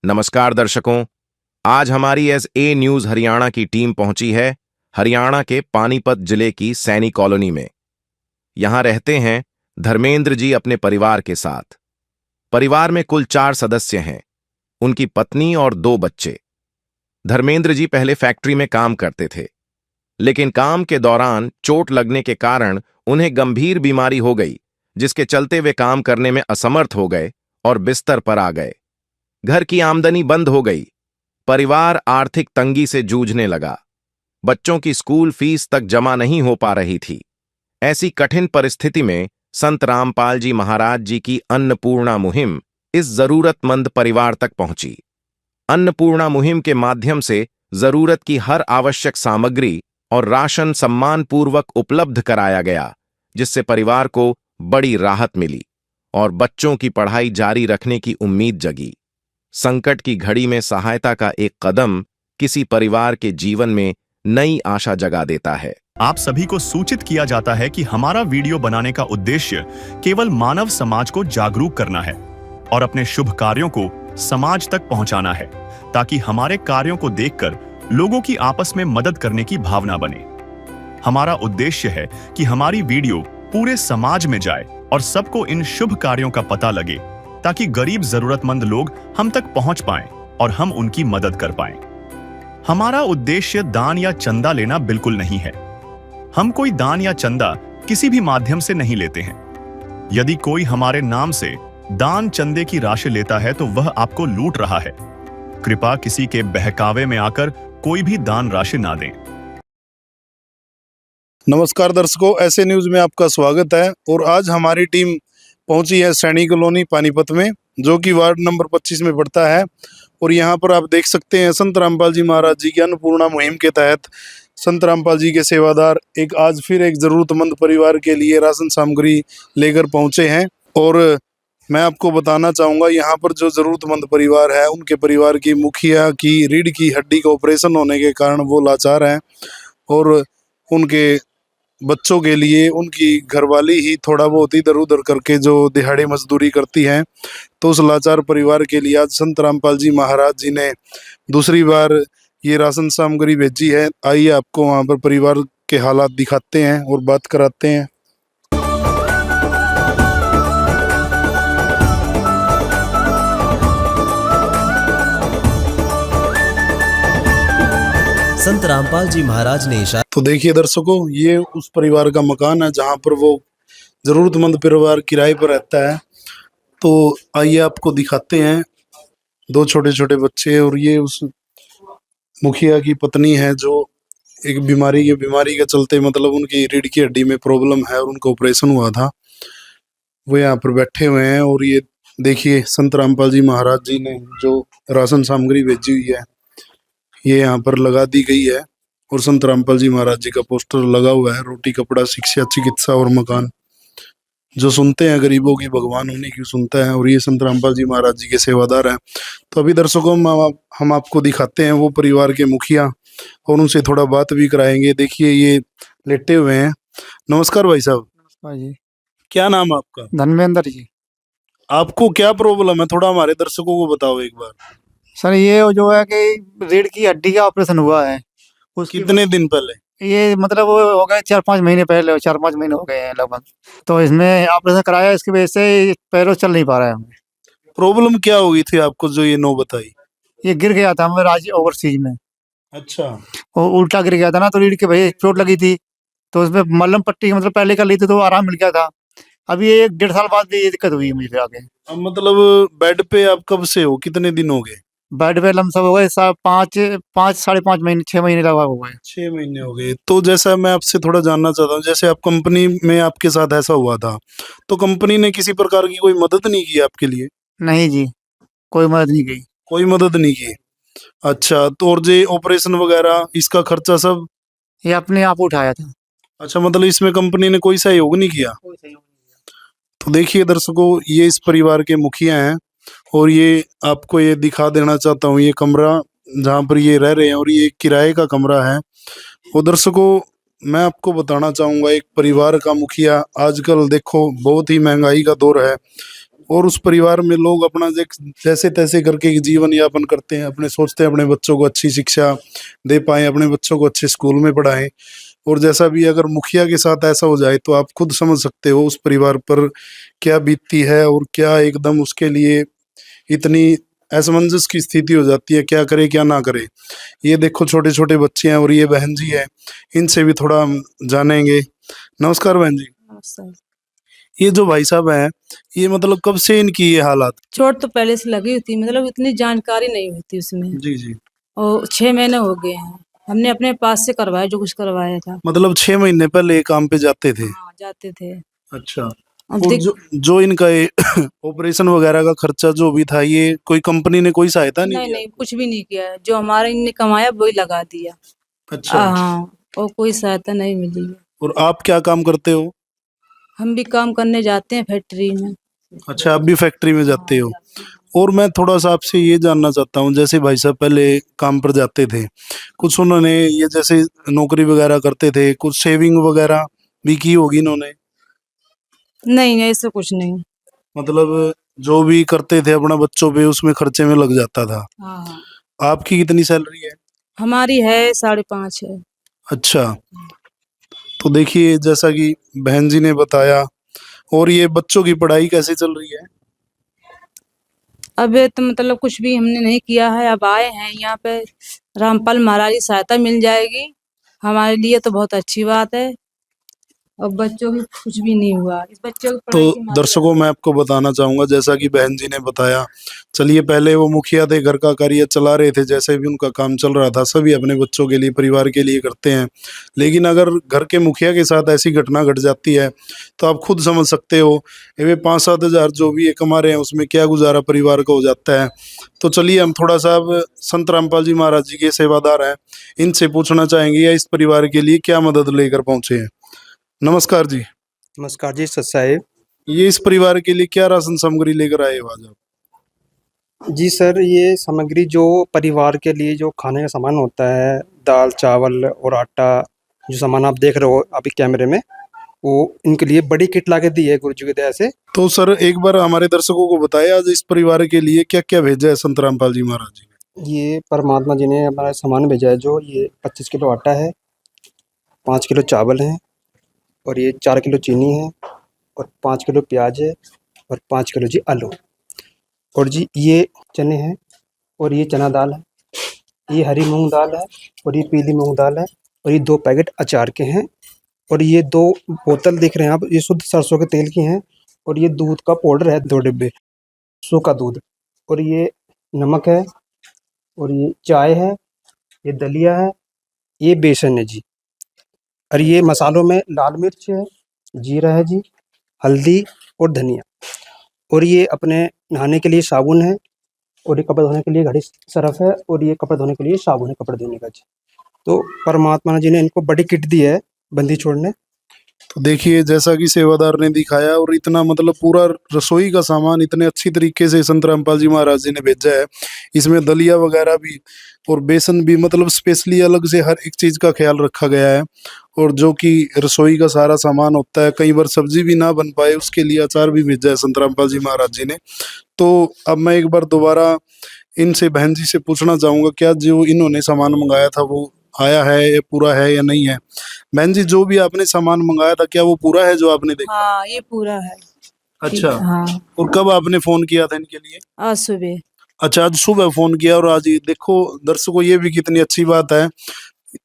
नमस्कार दर्शकों, आज हमारी ए न्यूज हरियाणा की टीम पहुंची है हरियाणा के पानीपत जिले की सैनी कॉलोनी में। यहां रहते हैं धर्मेंद्र जी अपने परिवार के साथ। परिवार में कुल 4 सदस्य हैं, उनकी पत्नी और 2 बच्चे। धर्मेंद्र जी पहले फैक्ट्री में काम करते थे, लेकिन काम के दौरान चोट लगने के कारण उन्हें गंभीर बीमारी हो गई, जिसके चलते वे काम करने में असमर्थ हो गए और बिस्तर पर आ गए। घर की आमदनी बंद हो गई, परिवार आर्थिक तंगी से जूझने लगा, बच्चों की स्कूल फीस तक जमा नहीं हो पा रही थी। ऐसी कठिन परिस्थिति में संत रामपाल जी महाराज जी की अन्नपूर्णा मुहिम इस जरूरतमंद परिवार तक पहुंची। अन्नपूर्णा मुहिम के माध्यम से जरूरत की हर आवश्यक सामग्री और राशन सम्मानपूर्वक उपलब्ध कराया गया, जिससे परिवार को बड़ी राहत मिली और बच्चों की पढ़ाई जारी रखने की उम्मीद जगी। संकट की घड़ी में सहायता का एक कदम किसी परिवार के जीवन में नई आशा जगा देता है। आप सभी को सूचित किया जाता है कि हमारा वीडियो बनाने का उद्देश्य केवल मानव समाज को जागरूक करना है और अपने शुभ कार्यों को समाज तक पहुंचाना है, ताकि हमारे कार्यों को देखकर लोगों की आपस में मदद करने की भावना बने। हमारा उद्देश्य है कि हमारी वीडियो पूरे समाज में जाए और सबको इन शुभ कार्यों का पता लगे, ताकि गरीब जरूरतमंद लोग हम तक पहुंच पाएं और हम उनकी मदद कर पाएं। हमारा उद्देश्य दान या चंदा लेना बिल्कुल नहीं है। हम कोई दान या चंदा किसी भी माध्यम से नहीं लेते हैं। यदि कोई हमारे नाम से दान चंदे की राशि लेता है तो वह आपको लूट रहा है। कृपया किसी के बहकावे में आकर कोई भी दान राशि ना दें। नमस्कार दर्शकों, ऐसे न्यूज में आपका स्वागत है। और आज हमारी टीम पहुंची है सैनी कॉलोनी पानीपत में, जो कि वार्ड नंबर 25 में पड़ता है। और यहाँ पर आप देख सकते हैं संत रामपाल जी महाराज जी की अन्नपूर्णा मुहिम के तहत संत रामपाल जी के सेवादार आज फिर एक जरूरतमंद परिवार के लिए राशन सामग्री लेकर पहुंचे हैं। और मैं आपको बताना चाहूँगा, यहाँ पर जो जरूरतमंद परिवार है, उनके परिवार की मुखिया की रीढ़ की हड्डी का ऑपरेशन होने के कारण वो लाचार हैं और उनके बच्चों के लिए उनकी घरवाली ही थोड़ा बहुत इधर उधर करके जो दिहाड़ी मजदूरी करती हैं। तो उस लाचार परिवार के लिए आज संत रामपाल जी महाराज जी ने दूसरी बार ये राशन सामग्री भेजी है। आइए आपको वहाँ पर परिवार के हालात दिखाते हैं और बात कराते हैं। संत रामपाल जी महाराज ने इशारा। तो देखिए दर्शकों, ये उस परिवार का मकान है जहाँ पर वो जरूरतमंद परिवार किराए पर रहता है। तो आइए आपको दिखाते हैं। 2 छोटे छोटे बच्चे और ये उस मुखिया की पत्नी है, जो एक बीमारी के चलते, मतलब उनकी रीढ़ की हड्डी में प्रॉब्लम है और उनका ऑपरेशन हुआ था। वो यहाँ पर बैठे हुए हैं और ये देखिए संत रामपाल जी महाराज जी ने जो राशन सामग्री भेजी हुई है, ये यहाँ पर लगा दी गई है। और संत रामपाल जी महाराज जी का पोस्टर लगा हुआ है। रोटी कपड़ा शिक्षा चिकित्सा और मकान, जो सुनते हैं गरीबों की भगवान उन्हीं की सुनता है। और ये संत रामपाल जी महाराज जी के सेवादार हैं। तो अभी दर्शकों हम आपको दिखाते हैं वो परिवार के मुखिया और उनसे थोड़ा बात भी कराएंगे। देखिए ये लेटे हुए हैं। नमस्कार भाई साहब। नमस्कार जी। क्या नाम है आपका? धर्मेंद्र जी। आपको क्या प्रॉब्लम है, थोड़ा हमारे दर्शकों को बताओ एक बार। सर ये जो है कि रीढ़ की हड्डी का ऑपरेशन हुआ है। उसकी कितने दिन पहले? ये मतलब वो हो गए 4-5 महीने पहले, 4-5 महीने हो गए हैं लगभग। तो इसमें ऑपरेशन कराया, इसकी वजह से पैरों चल नहीं पा रहा है हमें। प्रॉब्लम क्या हो गई थी आपको जो ये नो बताई? ये गिर गया था हमें राज ओवरसीज में। अच्छा। वो उल्टा गिर गया था ना, तो रीढ़ की वजह चोट लगी थी। तो उसमें मलहम पट्टी मतलब पहले कर ली थी तो आराम मिल गया था। अभी 1-1.5 साल बाद भी ये दिक्कत हुई है मुझे फिर आगे। अब मतलब बेड पे आप कब से हो, कितने दिन हो गए? बेड पे लमसम हो गए 5 साढ़े 5 महीने 6 महीने लगभग हो गए। 6 महीने हो गए। तो जैसा मैं आपसे थोड़ा जानना चाहता हूँ, जैसे आप कंपनी में आपके साथ ऐसा हुआ था, तो कंपनी ने किसी प्रकार की कोई मदद नहीं की आपके लिए? नहीं जी, कोई मदद नहीं की। कोई मदद नहीं की। अच्छा, तो और जो ऑपरेशन वगैरह इसका खर्चा सब ये अपने आप उठाया था। अच्छा, मतलब इसमें कंपनी ने कोई सहयोग नहीं किया? तो देखिए दर्शकों, ये इस परिवार के मुखिया हैं और ये आपको ये दिखा देना चाहता हूँ, ये कमरा जहाँ पर ये रह रहे हैं और ये किराए का कमरा है। और दर्शकों, मैं आपको बताना चाहूँगा, एक परिवार का मुखिया, आजकल देखो बहुत ही महंगाई का दौर है और उस परिवार में लोग अपना जैसे तैसे करके जीवन यापन करते हैं, अपने सोचते हैं अपने बच्चों को अच्छी शिक्षा दे पाएं, अपने बच्चों को अच्छे स्कूल में पढ़ाएं। और जैसा भी अगर मुखिया के साथ ऐसा हो जाए तो आप खुद समझ सकते हो उस परिवार पर क्या बीतती है और क्या एकदम उसके लिए इतनी असमंजस की स्थिति हो जाती है, क्या करे क्या ना करे। ये देखो छोटे छोटे बच्चे हैं और ये बहन जी है, इनसे भी थोड़ा हम जानेंगे। नमस्कार बहन जी। नमस्कार। ये जो भाई साहब हैं, ये मतलब कब से इनकी ये हालात? चोट तो पहले से लगी हुई थी, मतलब इतनी जानकारी नहीं होती उसमें। जी जी। और 6 महीने हो गए हैं, हमने अपने पास से करवाया जो कुछ करवाया था। मतलब 6 महीने पहले ये काम पे जाते थे? हाँ, जाते थे। अच्छा। अब और देख, जो इनका ये ऑपरेशन वगैरह का खर्चा जो भी था, ये कोई कंपनी ने कोई सहायता नहीं नहीं किया? नहीं, कुछ भी नहीं किया, जो हमारा इनने कमाया वही लगा दिया। अच्छा। हाँ, और कोई सहायता नहीं मिली है। और आप क्या काम करते हो? हम भी काम करने जाते हैं फैक्ट्री में। अच्छा, आप भी फैक्ट्री में जाते हाँ, हो। जाते हैं। और मैं थोड़ा सा आपसे ये जानना चाहता हूँ, जैसे भाई साहब पहले काम पर जाते थे, कुछ उन्होंने ये जैसे नौकरी वगैरह करते थे, कुछ सेविंग वगैरह भी की होगी इन्होंने? नहीं, ऐसा कुछ नहीं। मतलब जो भी करते थे अपना बच्चों पे उसमें खर्चे में लग जाता था। हाँ, आपकी कितनी सैलरी है? हमारी है 5.5 है। अच्छा। तो देखिए जैसा कि बहन जी ने बताया, और ये बच्चों की पढ़ाई कैसे चल रही है? अब ये तो मतलब कुछ भी हमने नहीं किया है, अब आए हैं यहाँ पे, रामपाल महाराज की सहायता मिल जाएगी हमारे लिए तो बहुत अच्छी बात है। और बच्चों की कुछ भी नहीं हुआ, इस बच्चों की तो पढ़ाई की हमारी दर्शकों मैं आपको बताना चाहूंगा, जैसा कि बहन जी ने बताया, चलिए पहले वो मुखिया थे, घर का कार्य चला रहे थे, जैसे भी उनका काम चल रहा था, सभी अपने बच्चों के लिए परिवार के लिए करते हैं। लेकिन अगर घर के मुखिया के साथ ऐसी घटना घट जाती है तो आप खुद समझ सकते हो, ये 5-7 हज़ार जो भी ये कमा रहे हैं उसमें क्या गुजारा परिवार का हो जाता है। तो चलिए हम थोड़ा सा अब संत रामपाल जी महाराज जी के सेवादार हैं, इनसे पूछना चाहेंगे या इस परिवार के लिए क्या मदद लेकर पहुंचे हैं। नमस्कार जी। नमस्कार जी, सत साहिब। ये इस परिवार के लिए क्या राशन सामग्री लेकर आए हो आज आप? जी सर, ये सामग्री जो परिवार के लिए जो खाने का सामान होता है, दाल चावल और आटा, जो सामान आप देख रहे हो अभी कैमरे में, वो इनके लिए बड़ी किट ला के दी है गुरु जी की दया से। तो सर एक बार हमारे दर्शकों को बताएं आज इस परिवार के लिए क्या क्या भेजा है संत रामपाल जी महाराज जी ने? ये परमात्मा जी ने हमारा सामान भेजा है, जो ये 25 किलो आटा है, 5 किलो चावल है, और ये 4 किलो चीनी है, और 5 किलो प्याज है, और 5 किलो जी आलू, और जी ये चने हैं, और ये चना दाल है, ये हरी मूंग दाल है, और ये पीली मूंग दाल है, और ये 2 पैकेट अचार के हैं, और ये 2 बोतल देख रहे हैं आप, ये शुद्ध सरसों के तेल की हैं, और ये दूध का पाउडर है 2 डिब्बे सूखा दूध, और ये नमक है, और ये चाय है, ये दलिया है, ये बेसन है जी, और ये मसालों में लाल मिर्च है, जीरा है जी, हल्दी और धनिया, और ये अपने नहाने के लिए साबुन है, और ये कपड़े धोने के लिए घड़ी सरफ है, और ये कपड़े धोने के लिए साबुन है कपड़े धोने का जी। तो परमात्मा जी ने इनको बड़ी किट दी है बंदी छोड़ने। तो देखिए जैसा कि सेवादार ने दिखाया, और इतना मतलब पूरा रसोई का सामान इतने अच्छी तरीके से संत रामपाल जी महाराज जी ने भेजा है, इसमें दलिया वगैरह भी और बेसन भी, मतलब स्पेशली अलग से हर एक चीज का ख्याल रखा गया है। और जो कि रसोई का सारा सामान होता है, कई बार सब्जी भी ना बन पाए उसके लिए अचार भी भेजा है संत रामपाल जी महाराज जी ने। तो अब मैं एक बार दोबारा इनसे बहन जी से पूछना चाहूंगा, क्या जो इन्होंने सामान मंगाया था वो आया है, या पूरा है या नहीं है? बहन जी जो भी आपने सामान मंगाया था क्या वो पूरा है जो आपने देखा? हाँ, ये पूरा है। अच्छा। हाँ, और कब आपने फोन किया था इनके लिए? आज सुबह। अच्छा, आज सुबह फोन किया, और आज ये देखो दर्शकों ये भी कितनी अच्छी बात है,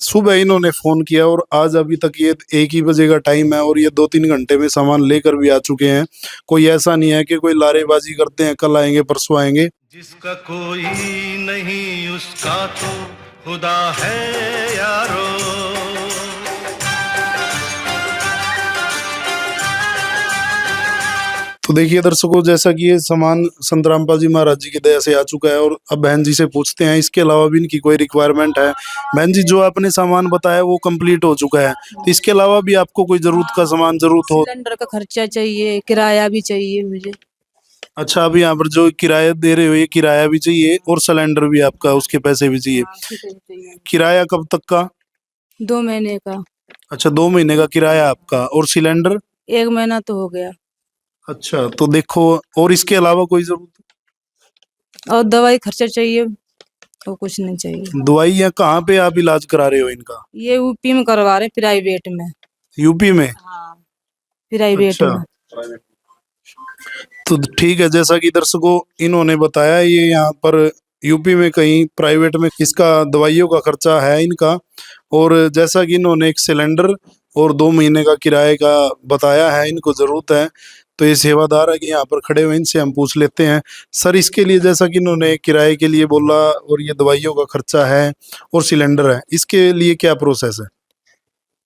सुबह इन्होंने फोन किया और आज अभी तक ये 1 ही बजे का टाइम है और ये 2-3 घंटे में सामान लेकर भी आ चुके हैं। कोई ऐसा नहीं है कि कोई लारेबाजी करते हैं कल आएंगे परसों आएंगे। जिसका कोई नहीं उसका तो खुदा है यारो। तो देखिए दर्शकों, जैसा कि ये सामान संत रामपाल जी महाराज जी की दया से आ चुका है, और अब बहन जी से पूछते हैं इसके अलावा भी इनकी कोई रिक्वायरमेंट है। बहन जी जो आपने सामान बताया वो कंप्लीट हो चुका है, तो इसके अलावा भी आपको कोई जरूरत का सामान जरूरत हो? सिलेंडर का खर्चा चाहिए, किराया भी चाहिए मुझे। अच्छा, अभी यहाँ पर जो किराया दे रहे हो ये किराया भी चाहिए और सिलेंडर भी आपका, उसके पैसे भी चाहिए। हाँ, ठीक है, चाहिए। किराया कब तक का? 2 महीने का। अच्छा, 2 महीने का किराया आपका, और सिलेंडर? 1 महीना तो हो गया। अच्छा, तो देखो, और इसके अलावा कोई जरूरत? और दवाई खर्चा चाहिए, और कुछ नहीं चाहिए। दवाइयाँ कहाँ पे आप इलाज करा रहे हो इनका? ये यूपी में करवा रहे, प्राइवेट में। यूपी में? हाँ, प्राइवेट अच्छा, में। तो ठीक है, जैसा कि दर्शकों इन्होंने बताया, ये यहाँ पर यूपी में कहीं प्राइवेट में इसका दवाइयों का खर्चा है इनका। और जैसा कि इन्होंने एक सिलेंडर और 2 महीने का किराए का बताया है, इनको जरूरत है। तो ये सेवादार है कि यहाँ पर खड़े हुए, इनसे हम पूछ लेते हैं। सर, इसके लिए जैसा कि इन्होंने किराए के लिए बोला और ये दवाइयों का खर्चा है और सिलेंडर है, इसके लिए क्या प्रोसेस है?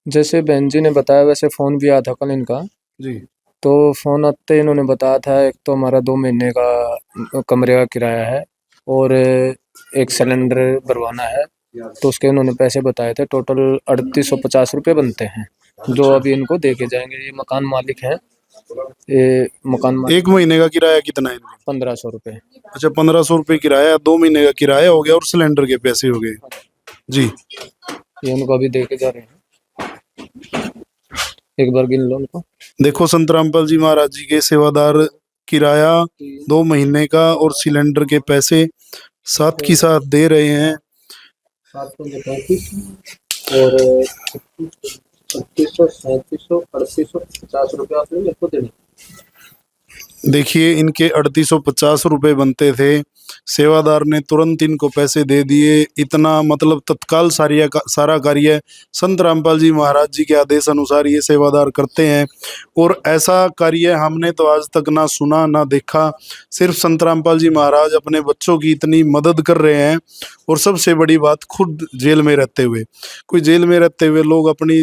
जैसे बहन जी ने बताया वैसे फ़ोन भी आया था कल इनका। जी। तो फ़ोन आते इन्होंने बताया था एक तो हमारा 2 महीने का कमरे का किराया है और एक सिलेंडर भरवाना है, तो उसके उन्होंने पैसे बताए थे। टोटल 3850 रुपये बनते हैं, जो अभी इनको दे के जाएंगे। ये मकान मालिक हैं, ये मकान मालिक। 1 महीने का किराया कितना है इनका? 1500 रुपये। अच्छा, 1500 रुपये किराया, 2 महीने का किराया हो गया और सिलेंडर के पैसे हो गए। जी। ये उनको अभी दे के जा रहे हैं, एक बार गिन लो उनको। देखो, संत रामपाल जी महाराज जी के सेवादार किराया 2 महीने का और सिलेंडर के पैसे साथ की साथ दे रहे हैं। 735 और 3600, 3700, 3850 रुपये आपने मेरे को देने। देखिए, इनके 3850 रुपये बनते थे, सेवादार ने तुरंत इनको पैसे दे दिए। इतना मतलब तत्काल सारा कार्य संत रामपाल जी महाराज जी के आदेश अनुसार ये सेवादार करते हैं। और ऐसा कार्य हमने तो आज तक ना सुना ना देखा। सिर्फ संत रामपाल जी महाराज अपने बच्चों की इतनी मदद कर रहे हैं, और सबसे बड़ी बात, खुद जेल में रहते हुए। कोई जेल में रहते हुए लोग अपनी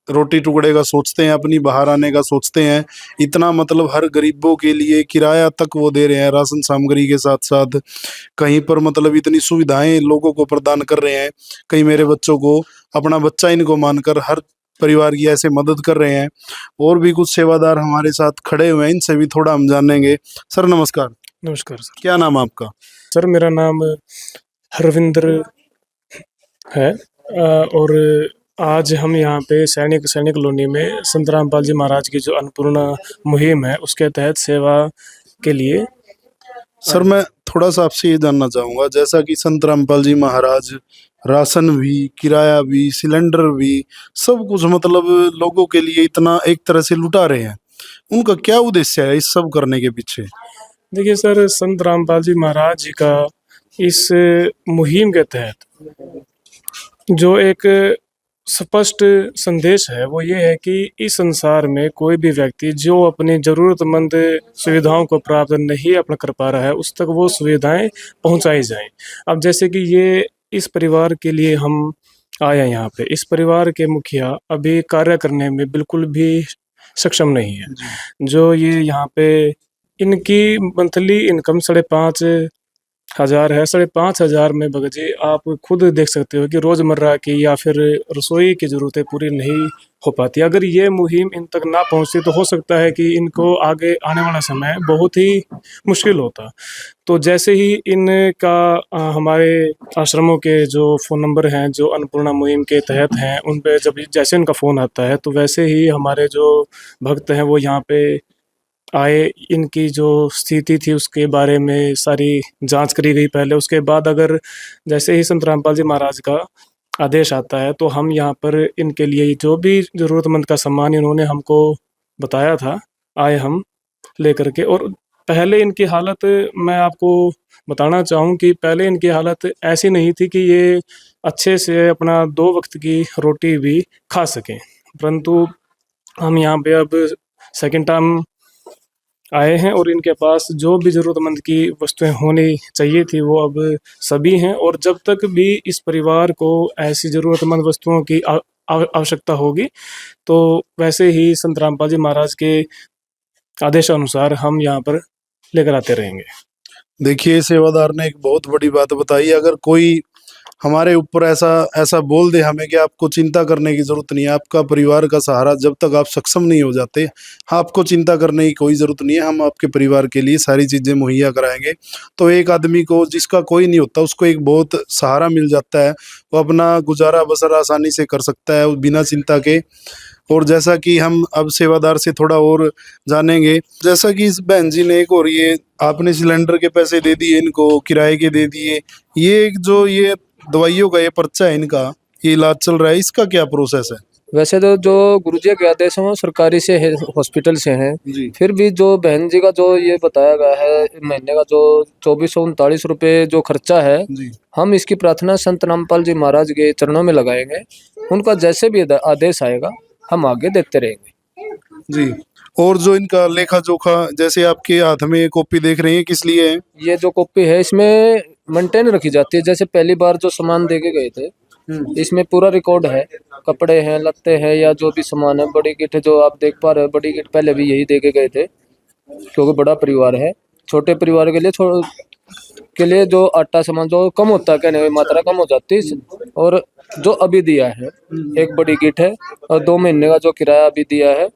रोटी टुकड़े का सोचते हैं, अपनी बाहर आने का सोचते हैं। इतना मतलब हर गरीबों के लिए किराया तक वो दे रहे हैं, राशन सामग्री के साथ साथ कहीं पर मतलब इतनी सुविधाएं लोगों को प्रदान कर रहे हैं। कहीं मेरे बच्चों को अपना बच्चा इनको मानकर हर परिवार की ऐसे मदद कर रहे हैं। और भी कुछ सेवादार हमारे साथ खड़े हुए हैं, इनसे भी थोड़ा हम जानेंगे। सर नमस्कार। नमस्कार सर। क्या नाम आपका? सर मेरा नाम हरविंदर है, और आज हम यहाँ पे सैनिक कॉलोनी में संत रामपाल जी महाराज की जो अन्नपूर्णा मुहिम है उसके तहत सेवा के लिए। सर, मैं थोड़ा सा आपसे ये जानना चाहूँगा, जैसा कि संत रामपाल जी महाराज राशन भी, किराया भी, सिलेंडर भी, सब कुछ मतलब लोगों के लिए इतना एक तरह से लुटा रहे हैं, उनका क्या उद्देश्य है इस सब करने के पीछे? देखिए सर, संत रामपाल जी महाराज जी का इस मुहिम के तहत जो एक स्पष्ट संदेश है वो ये है कि इस संसार में कोई भी व्यक्ति जो अपनी ज़रूरतमंद सुविधाओं को प्राप्त नहीं अपना कर पा रहा है, उस तक वो सुविधाएं पहुंचाई जाएं। अब जैसे कि ये इस परिवार के लिए हम आए हैं यहाँ पे, इस परिवार के मुखिया अभी कार्य करने में बिल्कुल भी सक्षम नहीं है। जो ये यहाँ पे इनकी मंथली इनकम 5,500 है। 5,500 में भगत जी आप खुद देख सकते हो कि रोज़मर्रा की या फिर रसोई की ज़रूरतें पूरी नहीं हो पाती। अगर ये मुहिम इन तक ना पहुंचती तो हो सकता है कि इनको आगे आने वाला समय बहुत ही मुश्किल होता। तो जैसे ही इनका हमारे आश्रमों के जो फ़ोन नंबर हैं जो अन्नपूर्णा मुहिम के तहत हैं, उन पे जब जैसे इनका फ़ोन आता है तो वैसे ही हमारे जो भक्त हैं वो यहाँ पे आए। इनकी जो स्थिति थी उसके बारे में सारी जांच करी गई पहले। उसके बाद अगर जैसे ही संत रामपाल जी महाराज का आदेश आता है तो हम यहाँ पर इनके लिए जो भी ज़रूरतमंद का सामान इन्होंने हमको बताया था, आए हम लेकर के। और पहले इनकी हालत मैं आपको बताना चाहूँ कि पहले इनकी हालत ऐसी नहीं थी कि ये अच्छे से अपना 2 वक्त की रोटी भी खा सकें, परंतु हम यहाँ पे अब सेकंड टाइम आए हैं और इनके पास जो भी ज़रूरतमंद की वस्तुएं होनी चाहिए थी वो अब सभी हैं। और जब तक भी इस परिवार को ऐसी ज़रूरतमंद वस्तुओं की आवश्यकता होगी तो वैसे ही संत रामपाल जी महाराज के आदेशानुसार हम यहाँ पर लेकर आते रहेंगे। देखिए, सेवादार ने एक बहुत बड़ी बात बताई। अगर कोई हमारे ऊपर ऐसा बोल दे हमें कि आपको चिंता करने की जरूरत नहीं है, आपका परिवार का सहारा जब तक आप सक्षम नहीं हो जाते, आपको चिंता करने की कोई ज़रूरत नहीं है, हम आपके परिवार के लिए सारी चीज़ें मुहैया कराएंगे। तो एक आदमी को जिसका कोई नहीं होता उसको एक बहुत सहारा मिल जाता है, वो अपना गुजारा बसर आसानी से कर सकता है बिना चिंता के। और जैसा कि हम अब सेवादार से थोड़ा और जानेंगे, जैसा कि इस बहन जी ने एक और ये आपने सिलेंडर के पैसे दे दिए इनको, किराए के दे दिए, ये जो ये दवाइयों का ये पर्चा है इनका, ये इलाज चल रहा है, इसका क्या प्रोसेस है? वैसे तो जो गुरुजी के आदेश हैं वो सरकारी से है, हॉस्पिटल से हैं। जी फिर भी जो बहन जी का जो ये बताया गया है महीने का जो 2439 रुपये जो खर्चा है, जी हम इसकी प्रार्थना संत रामपाल जी महाराज के चरणों में लगाएंगे। उनका जैसे भी आदेश आएगा हम आगे देते रहेंगे। जी। और जो इनका लेखा जोखा, जैसे आपके हाथ में कॉपी देख रहे हैं, किस लिए है? ये जो कॉपी है इसमें मेंटेन रखी जाती है। जैसे पहली बार जो सामान देके गए थे इसमें पूरा रिकॉर्ड है, कपड़े हैं, लत्ते हैं या जो भी सामान है। बड़ी किट जो आप देख पा रहे हैं, बड़ी किट पहले भी यही देके गए थे क्योंकि बड़ा परिवार है। छोटे परिवार के लिए जो आटा सामान जो कम होता है, कहने की मात्रा कम हो जाती है। और जो अभी दिया है एक बड़ी किट है, और 2 महीने का जो किराया अभी दिया है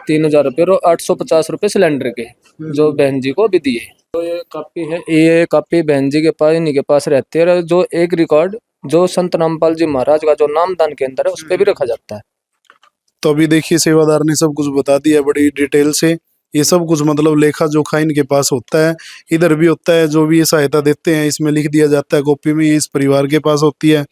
3000 रुपये और 850 रुपये सिलेंडर के जो बहन जी को अभी दिए। तो ये कापी है, ये कापी बहन जी के पास, इन्हीं के पास रहती है। जो एक रिकॉर्ड जो संत रामपाल जी महाराज का जो नामदान केंद्र है उस पर भी रखा जाता है। तो अभी देखिए सेवादार ने सब कुछ बता दिया बड़ी डिटेल से। ये सब कुछ मतलब लेखा जोखा इनके पास होता है, इधर भी होता है। जो भी ये सहायता देते हैं इसमें लिख दिया जाता है कॉपी में, ये इस परिवार के पास होती है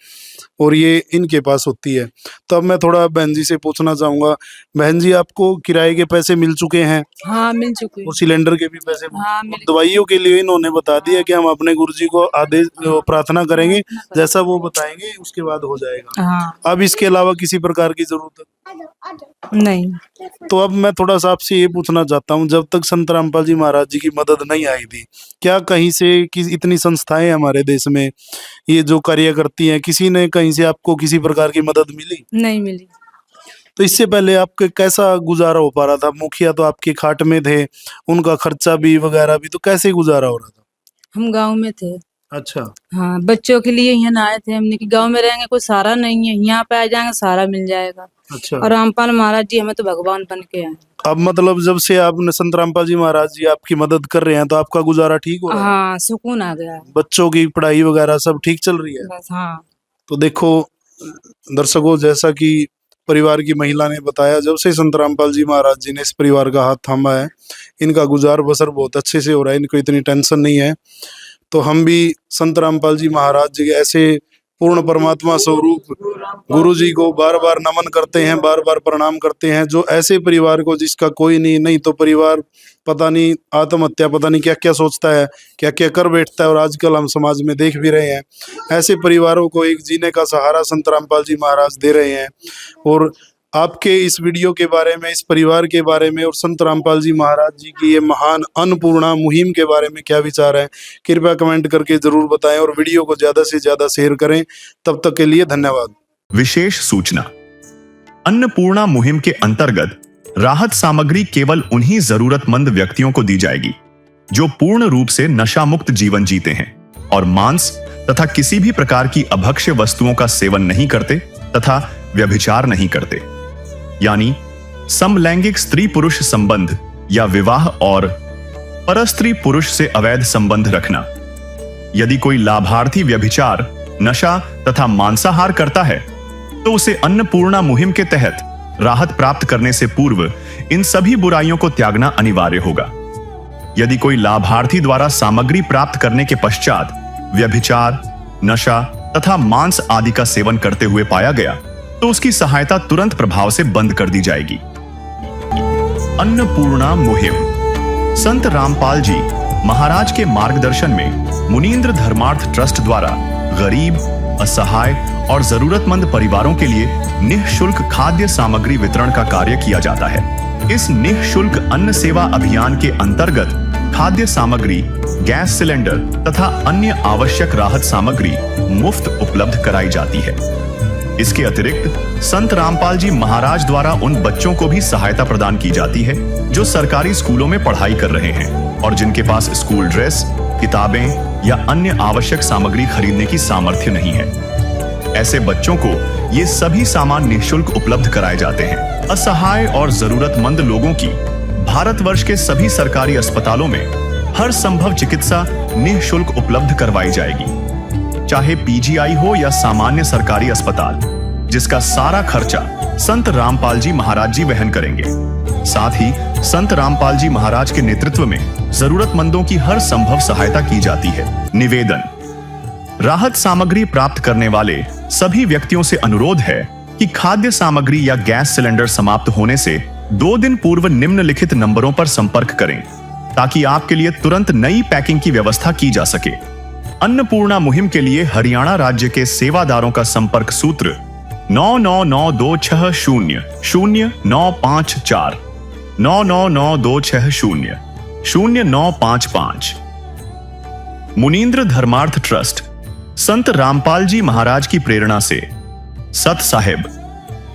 और ये इनके पास होती है। तो अब मैं थोड़ा बहन जी से पूछना चाहूंगा, बहन जी आपको किराए के पैसे मिल चुके हैं? हाँ मिल चुके। और सिलेंडर के भी पैसे? हाँ और मिल। दवाइयों के लिए इन्होंने बता दिया कि हम अपने गुरुजी को आदेश प्रार्थना करेंगे, जैसा वो बताएंगे उसके बाद हो जाएगा। हाँ। अब इसके अलावा किसी प्रकार की जरूरत नहीं। तो अब मैं थोड़ा सा आपसे ये पूछना चाहता हूँ, जब तक संत रामपाल जी महाराज जी की मदद नहीं आई थी, क्या कहीं से इतनी संस्थाएं हमारे देश में ये जो कार्य करती हैं, किसी ने कहीं से आपको किसी प्रकार की मदद मिली? नहीं मिली। तो इससे पहले आपके कैसा गुजारा हो पा रहा था? मुखिया तो आपके खाट में थे, उनका खर्चा भी वगैरह भी, तो कैसे गुजारा हो रहा था? हम गांव में थे। अच्छा। हाँ बच्चों के लिए यहाँ आए थे हमने कि गांव में रहेंगे कोई सहारा नहीं है, यहाँ पे आ जाएंगे सहारा मिल जाएगा। अच्छा। और रामपाल महाराज जी हमें तो भगवान बन के आए। अब मतलब जब से आपने संत रामपाल जी महाराज जी आपकी मदद कर रहे हैं तो आपका गुजारा ठीक हो रहा है? हाँ सुकून आ गया है। बच्चों की पढ़ाई वगैरह सब ठीक चल रही है? बस हाँ। तो देखो दर्शकों, जैसा कि परिवार की महिला ने बताया, जब से संत रामपाल जी महाराज जी ने इस परिवार का हाथ थामा है, इनका गुजार बसर बहुत अच्छे से हो रहा है, इनको इतनी टेंशन नहीं है। तो हम भी संत रामपाल जी महाराज जी के ऐसे पूर्ण परमात्मा स्वरूप गुरु जी को बार बार नमन करते हैं, बार बार प्रणाम करते हैं। जो ऐसे परिवार को जिसका कोई नहीं तो परिवार पता नहीं आत्महत्या, पता नहीं क्या क्या सोचता है, क्या क्या कर बैठता है, और आजकल हम समाज में देख भी रहे हैं। ऐसे परिवारों को एक जीने का सहारा संत रामपाल जी महाराज दे रहे हैं। और आपके इस वीडियो के बारे में, इस परिवार के बारे में और संत रामपाल जी महाराज जी की ये महान अन्नपूर्णा मुहिम के बारे में क्या विचार है, कृपया कमेंट करके जरूर बताएं और वीडियो को ज्यादा से ज्यादा शेयर करें। तब तक के लिए धन्यवाद। विशेष सूचना, अन्नपूर्णा मुहिम के अंतर्गत राहत सामग्री केवल उन्हीं जरूरतमंद व्यक्तियों को दी जाएगी जो पूर्ण रूप से नशा मुक्त जीवन जीते हैं और मांस तथा किसी भी प्रकार की अभक्ष्य वस्तुओं का सेवन नहीं करते तथा व्यभिचार नहीं करते, यानी समलैंगिक स्त्री पुरुष संबंध या विवाह और परस्त्री पुरुष से अवैध संबंध रखना। यदि कोई लाभार्थी व्यभिचार, नशा तथा मांसाहार करता है तो उसे अन्नपूर्णा मुहिम के तहत राहत प्राप्त करने से पूर्व इन सभी बुराइयों को त्यागना अनिवार्य होगा। यदि कोई लाभार्थी द्वारा सामग्री प्राप्त करने के पश्चात व्यभिचार, नशा तथा मांस आदि का सेवन करते हुए पाया गया तो उसकी सहायता तुरंत प्रभाव से बंद कर दी जाएगी। अन्नपूर्णा मुहिम संत रामपाल जी महाराज के मार्गदर्शन में मुनीन्द्र धर्मार्थ ट्रस्ट द्वारा गरीब, असहाय और जरूरतमंद परिवारों के लिए निःशुल्क खाद्य सामग्री वितरण का कार्य किया जाता है। इस निःशुल्क अन्न सेवा अभियान के अंतर्गत खाद्य सामग्री, गैस सिलेंडर तथा अन्य आवश्यक राहत सामग्री मुफ्त उपलब्ध कराई जाती है। इसके अतिरिक्त संत रामपाल जी महाराज द्वारा उन बच्चों को भी सहायता प्रदान की जाती है जो सरकारी स्कूलों में पढ़ाई कर रहे हैं और जिनके पास स्कूल ड्रेस, किताबें या अन्य आवश्यक सामग्री खरीदने की सामर्थ्य नहीं है। ऐसे बच्चों को ये सभी सामान निःशुल्क उपलब्ध कराए जाते हैं। असहाय और जरूरतमंद लोगों की भारतवर्ष के सभी सरकारी अस्पतालों में हर संभव चिकित्सा निःशुल्क उपलब्ध करवाई जाएगी, चाहे पीजीआई हो या सामान्य सरकारी अस्पताल, जिसका सारा खर्चा संत रामपाल जी महाराज जी वहन करेंगे। साथ ही संत रामपाल जी महाराज के नेतृत्व में जरूरतमंदों की हर संभव सहायता की जाती है। निवेदन, राहत सामग्री प्राप्त करने वाले सभी व्यक्तियों से अनुरोध है कि खाद्य सामग्री या गैस सिलेंडर समाप्त होने से 2 दिन पूर्व निम्नलिखित नंबरों पर संपर्क करें ताकि आपके लिए तुरंत नई पैकिंग की व्यवस्था की जा सके। अन्नपूर्णा मुहिम के लिए हरियाणा राज्य के सेवादारों का संपर्क सूत्र 9992600954 9992600955। मुनींद्र धर्मार्थ ट्रस्ट, संत रामपाल जी महाराज की प्रेरणा से, सत साहिब।